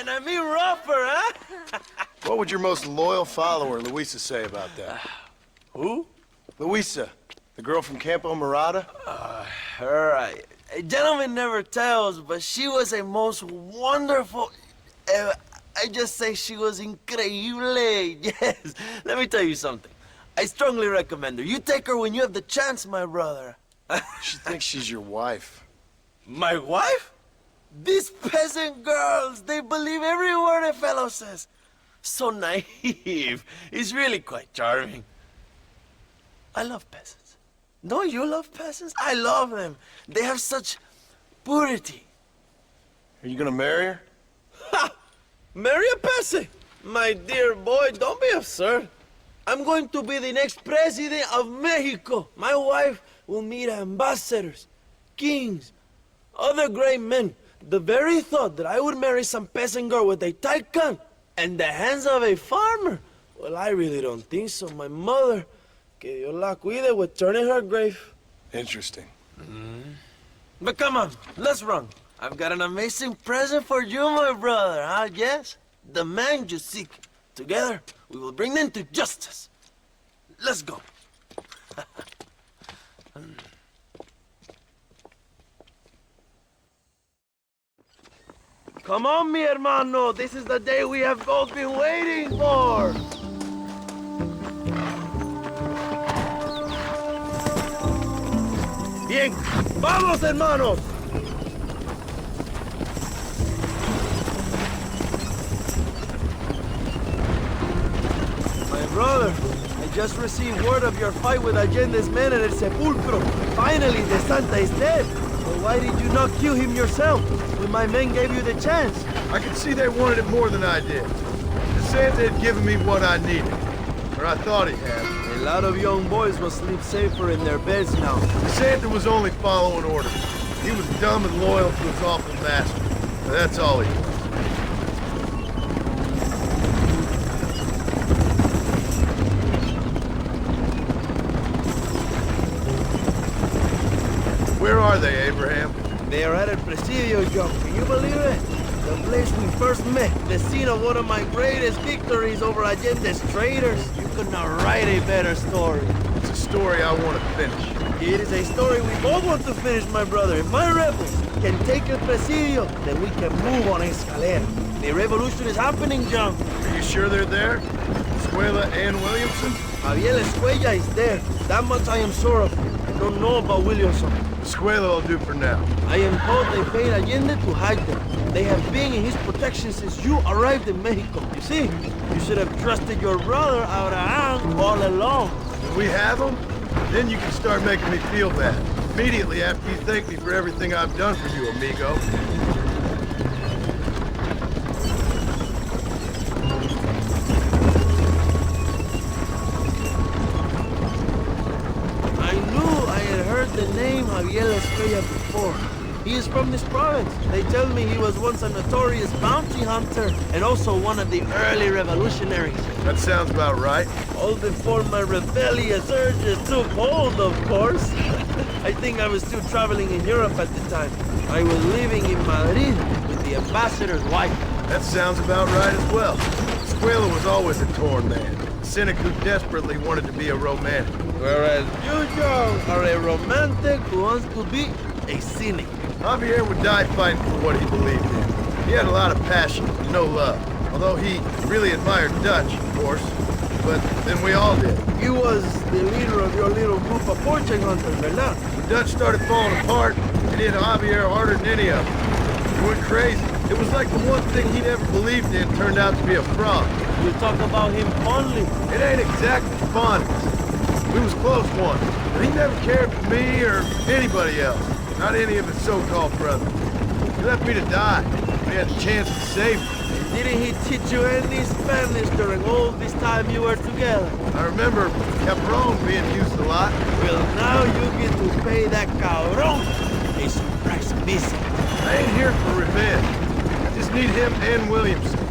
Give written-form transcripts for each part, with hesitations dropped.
enemy rougher, huh? What would your most loyal follower, Luisa, say about that? Who? Luisa, the girl from Campo Murata? A gentleman never tells, but she was a most wonderful... I just say she was increíble, yes. Let me tell you something. I strongly recommend her. You take her when you have the chance, my brother. She thinks she's your wife. My wife? These peasant girls, they believe every word a fellow says. So naive. It's really quite charming. I love peasants. Don't you love peasants? I love them. They have such purity. Are you gonna marry her? Ha! Marry a peasant? My dear boy, don't be absurd. I'm going to be the next president of Mexico. My wife will meet ambassadors, kings, other great men. The very thought that I would marry some peasant girl with a tight gun and the hands of a farmer, well, I really don't think so. My mother, que Dios la cuide, would turn in her grave. Interesting. But come on, let's run. I've got an amazing present for you, my brother, huh? Yes? The man you seek. Together, we will bring them to justice. Let's go. Come on, mi hermano. This is the day we have both been waiting for. Bien. Vamos, hermanos. My brother, I just received word of your fight with Allende's men at El Sepulcro. Finally, the Santa is dead. But why did you not kill him yourself when my men gave you the chance? I could see they wanted it more than I did. The Santa had given me what I needed. Or I thought he had. A lot of young boys will sleep safer in their beds now. The Santa was only following orders. He was dumb and loyal to his awful master. But that's all he was. Where are they, Abraham? They are at El Presidio, John. Can you believe it? The place we first met. The scene of one of my greatest victories over Allende's traitors. You could not write a better story. It's a story I want to finish. It is a story we both want to finish, my brother. If my rebels can take El Presidio, then we can move on Escalera. The revolution is happening, John. Are you sure they're there? Escuela and Williamson? Javier Escuella is there. That much I am sure of. I don't know about Williamson. Escuela will do for now. I am told they paid Allende to hide them. They have been in his protection since you arrived in Mexico. You see, you should have trusted your brother Abraham all along. If we have them, then you can start making me feel bad. Immediately after you thank me for everything I've done for you, amigo. The name Javier Escuella before. He is from this province. They tell me he was once a notorious bounty hunter and also one of the early revolutionaries. That sounds about right. All before my rebellious urges took hold, of course. I think I was still traveling in Europe at the time. I was living in Madrid with the ambassador's wife. That sounds about right as well. Escuela was always a torn man. A cynic who desperately wanted to be a romantic. Whereas you, John, are a romantic who wants to be a cynic. Javier would die fighting for what he believed in. He had a lot of passion, no love. Although he really admired Dutch, of course. But then we all did. You was the leader of your little group of fortune hunters, ¿verdad? When Dutch started falling apart, it hit Javier harder than any of them. He went crazy. It was like the one thing he never believed in turned out to be a fraud. You talk about him fondly. It ain't exactly fondness. We was close once, but he never cared for me or anybody else. Not any of his so-called brothers. He left me to die. We had the chance to save him. Didn't he teach you any Spanish during all this time you were together? I remember Cabron being used a lot. Well, now you get to pay that cabron a surprise visit. I ain't here for revenge. I just need him and Williamson.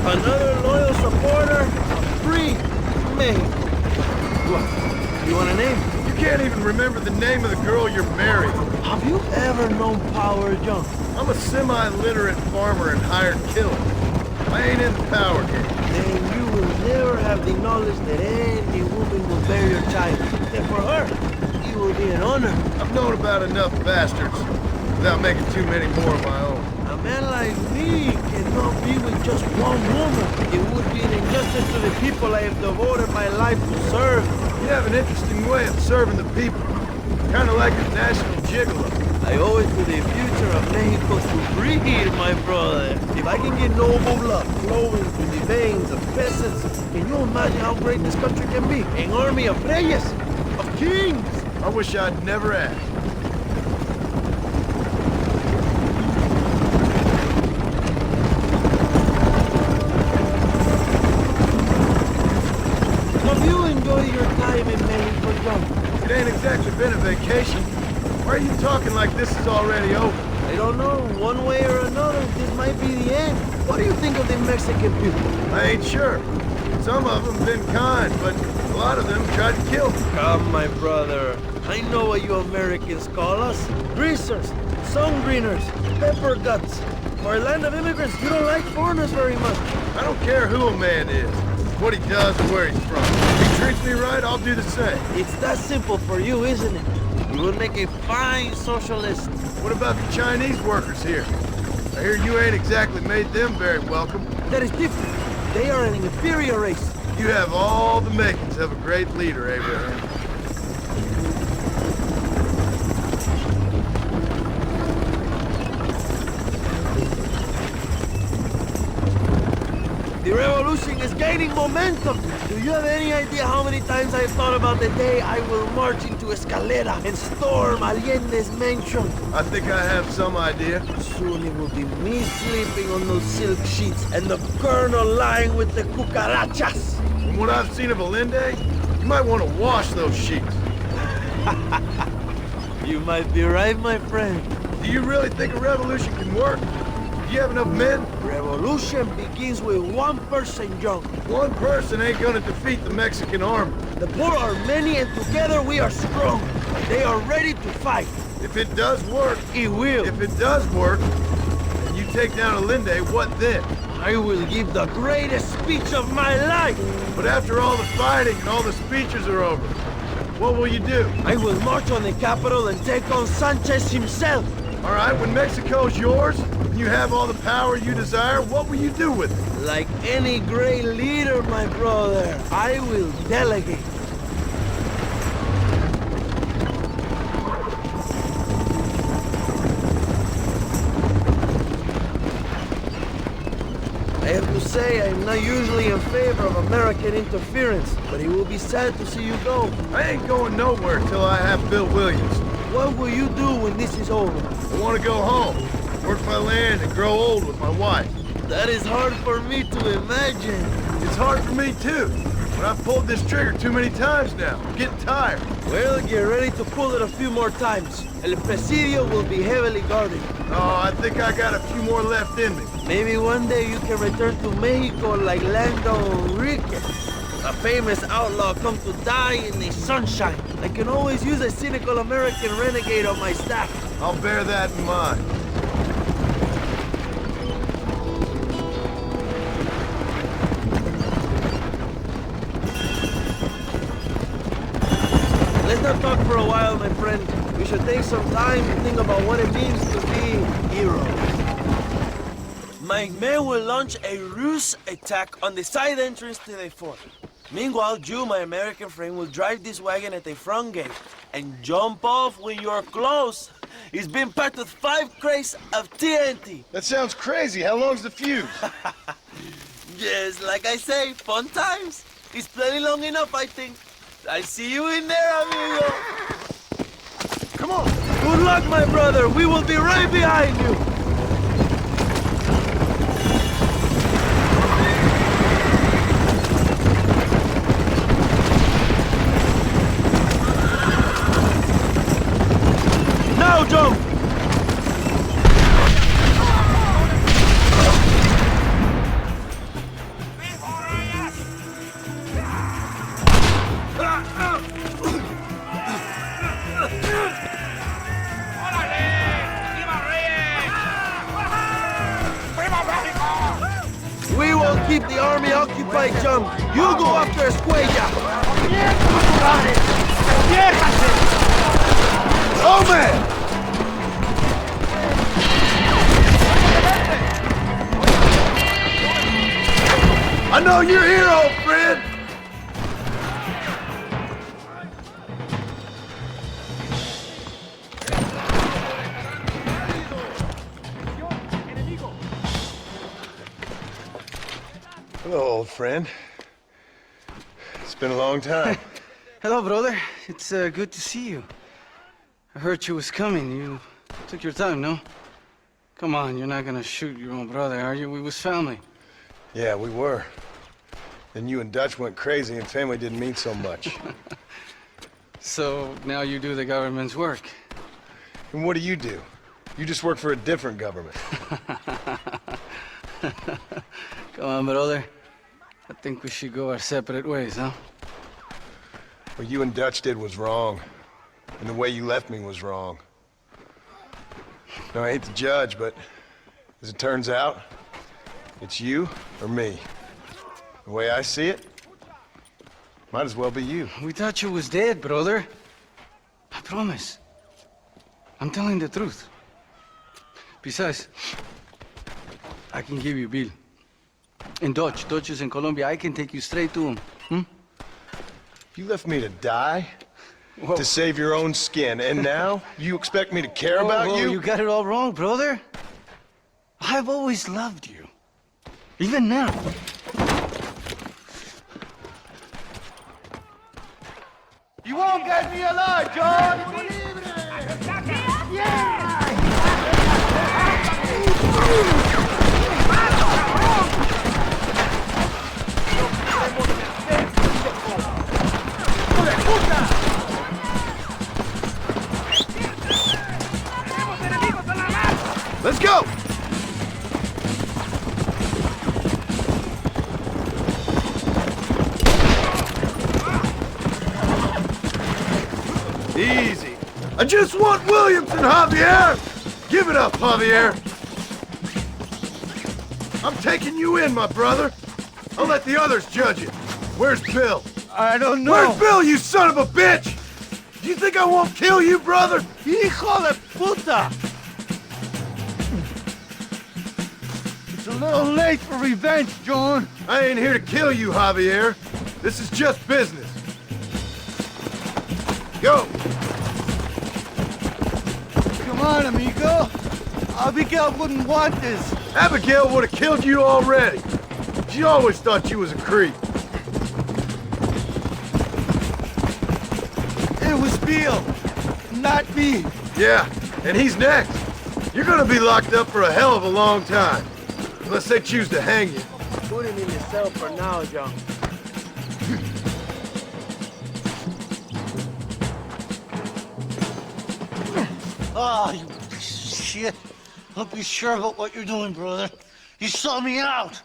Another loyal supporter of free Mexico. What? You want a name? You can't even remember the name of the girl you're marrying. Have you ever known power, John? I'm a semi-literate farmer and hired killer. I ain't in the power game. Then you will never have the knowledge that any woman will bear your child. And for her, it will be an honor. I've known about enough bastards without making too many more of my own. A man like me cannot be with just one woman. It would be an injustice to the people I have devoted my life to serve. You have an interesting way of serving the people. Kind of like a national gigolo. I owe it to the future of Mexico to breed, my brother. If I can get noble blood flowing through the veins of peasants, can you imagine how great this country can be? An army of reyes, of kings. I wish I'd never asked. Have you enjoyed your time in Mexico, John? It ain't exactly been a vacation. Why are you talking like this is already over? I don't know. One way or another, this might be the end. What do you think of the Mexican people? I ain't sure. Some of them been kind, but a lot of them tried to kill me. Come, my brother. I know what you Americans call us. Greasers, sun greeners, pepper guts. For a land of immigrants, you don't like foreigners very much. I don't care who a man is, what he does or where he's from. If he treats me right, I'll do the same. It's that simple for you, isn't it? You would make a fine socialist. What about the Chinese workers here? I hear you ain't exactly made them very welcome. That is different. They are an inferior race. You have all the makings of a great leader, Abraham. The revolution is gaining momentum. Do you have any idea how many times I've thought about the day I will march into Escalera and storm Allende's mansion? I think I have some idea. Soon it will be me sleeping on those silk sheets and the colonel lying with the cucarachas. From what I've seen of Allende, you might want to wash those sheets. You might be right, my friend. Do you really think a revolution can work? Do you have enough men? Revolution begins with one person, John. One person ain't gonna defeat the Mexican army. The poor are many and together we are strong. They are ready to fight. If it does work, It will. if it does work, and you take down Allende, what then? I will give the greatest speech of my life. But after all the fighting and all the speeches are over, what will you do? I will march on the capital and take on Sanchez himself. All right, when Mexico's yours, and you have all the power you desire, what will you do with it? Like any great leader, my brother, I will delegate. I have to say, I'm not usually in favor of American interference, but it will be sad to see you go. I ain't going nowhere till I have Bill Williams. What will you do when this is over? I want to go home, work my land, and grow old with my wife. That is hard for me to imagine. It's hard for me too, but I've pulled this trigger too many times now. I'm getting tired. Well, get ready to pull it a few more times. El Presidio will be heavily guarded. Oh, I think I got a few more left in me. Maybe one day you can return to Mexico like Lando Enriquez, a famous outlaw come to die in the sunshine. I can always use a cynical American renegade on my staff. I'll bear that in mind. Let's not talk for a while, my friend. We should take some time to think about what it means to be heroes. My men will launch a ruse attack on the side entrance to the fort. Meanwhile, you, my American friend, will drive this wagon at the front gate and jump off when you're close. It's been packed with 5 crates of TNT. That sounds crazy. How long's the fuse? Yes, like I say, fun times. It's plenty long enough, I think. I'll see you in there, amigo. Come on. Good luck, my brother. We will be right behind you. Now, jump! keep the army occupied, John. You go after Escuella. Oh, man! I know you're here, old friend! Hello, old friend. It's been a long time. Hello, brother. It's good to see you. I heard you was coming. You took your time, no? Come on, you're not gonna shoot your own brother, are you? We was family. Yeah, we were. Then you and Dutch went crazy and family didn't mean so much. So now you do the government's work. And what do? You just work for a different government. Come on, brother. I think we should go our separate ways, huh? What you and Dutch did was wrong. And the way you left me was wrong. Now, I hate to judge, but as it turns out, it's you or me. The way I see it, might as well be you. We thought you was dead, brother. I promise. I'm telling the truth. Besides, I can give you a bill. In Dutch. Dutch is in Colombia. I can take you straight to him. Hmm? You left me to die? Whoa. To save your own skin, and now you expect me to care about Whoa, you? You got it all wrong, brother. I've always loved you. Even now. You won't get me alive, John! Let's go! Easy. I just want Williamson, Javier! Give it up, Javier! I'm taking you in, my brother. I'll let the others judge it. Where's Bill? I don't know. Where's Bill, you son of a bitch? Do you think I won't kill you, brother? Hijo de puta! It's a little late for revenge, John. I ain't here to kill you, Javier. This is just business. Go! Come on, amigo. Abigail wouldn't want this. Abigail would have killed you already. She always thought you was a creep. It was Bill, not me. Yeah, and he's next. You're gonna be locked up for a hell of a long time. Unless they choose to hang you. Put him in the cell for now, John. Ah, you piece of shit. Don't be sure about what you're doing, brother. You saw me out.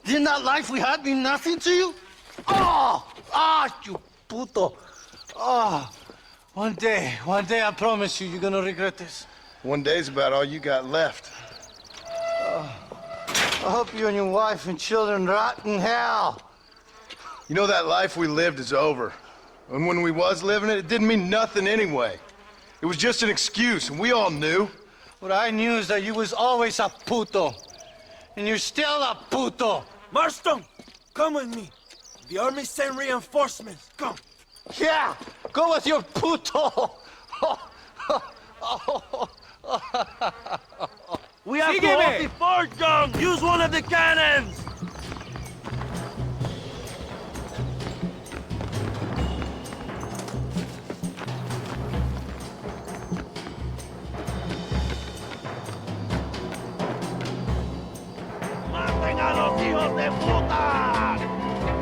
Didn't that life we had mean nothing to you? You puto. One day, I promise you, you're gonna regret this. One day's about all you got left. I hope you and your wife and children rot in hell. You know that life we lived is over. And when we was living it, it didn't mean nothing anyway. It was just an excuse, and we all knew. What I knew is that you was always a puto. And you're still a puto. Marston, come with me. The army sent reinforcements. Come. Yeah, go with your puto. We have to hold the fort, John. Use one of the cannons. ¡Maten a los hijos de puta!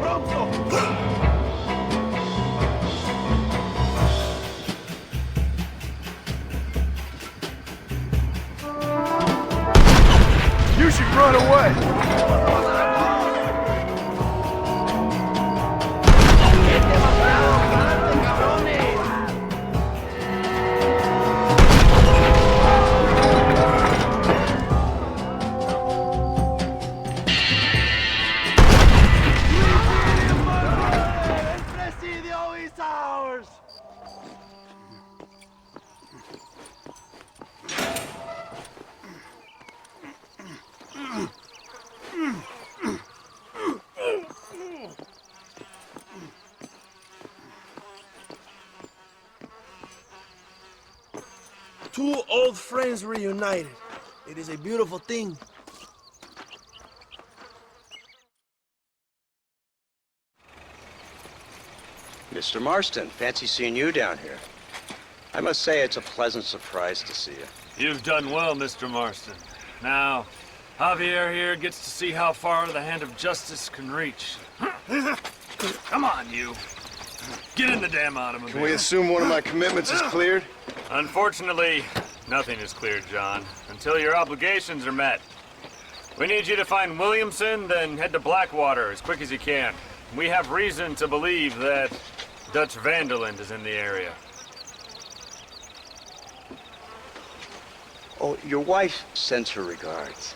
¡Pronto! You should run away. Two old friends reunited. It is a beautiful thing. Mr. Marston, fancy seeing you down here. I must say it's a pleasant surprise to see you. You've done well, Mr. Marston. Now, Javier here gets to see how far the hand of justice can reach. Come on, you. Get in the damn automobile. Can we assume one of my commitments is cleared? Unfortunately, nothing is cleared, John, until your obligations are met. We need you to find Williamson, then head to Blackwater as quick as you can. We have reason to believe that Dutch Vanderland is in the area. Oh, your wife sends her regards.